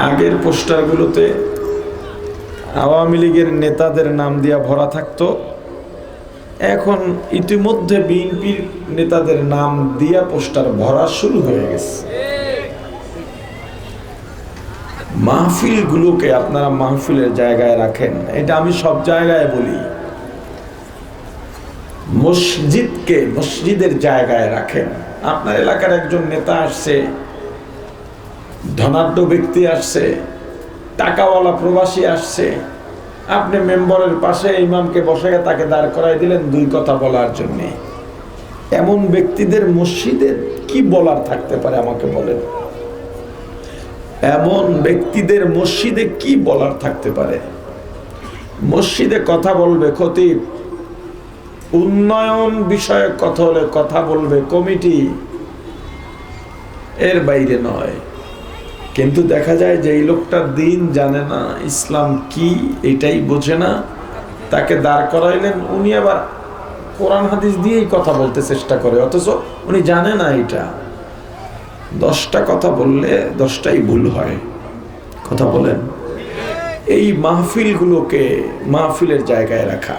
আগের পোস্টারগুলোতে আওয়ামী লীগের নেতাদের নাম দিয়া ভরা থাকতো, এখন ইতিমধ্যে বিএনপির নেতাদের নাম দিয়া পোস্টার ভরা শুরু হয়ে গেছে। মাহফিলগুলোকে আপনারা মাহফিলের জায়গায় রাখেন, এটা আমি সব জায়গায় বলি। মসজিদকে মসজিদের জায়গায় রাখেন। আপনার এলাকার একজন নেতা আসছে, ধনাঢ্য ব্যক্তি আসছে, টাকাওয়ালা প্রবাসী আসছে, আপনি মেম্বরের পাশে ইমামকে বসে তাকে দাঁড় করাই দিলেন দুই কথা বলার জন্য। এমন ব্যক্তিদের মসজিদে কি বলার থাকতে পারে আমাকে বলেন? এমন ব্যক্তিদের মসজিদে কি বলার থাকতে পারে? মসজিদে কথা বলবে খতিব, উন্নয়ন বিষয়ক কথা হলে কথা বলবে কমিটি, এর বাইরে নয়। কিন্তু দেখা যায় যে এই লোকটা দিন জানে না, ইসলাম কি এটাই বোঝে না, তাকে দাঁড় করাইলেন, উনি আবার কোরআন হাদিস দিয়েই কথা বলতে চেষ্টা করে, অথচ উনি জানে না এটা। 10টা কথা বললে 10টাই ভুল হয়। কথা বলেন। এই মাহফিলগুলোকে মাহফিলের জায়গায় রাখা।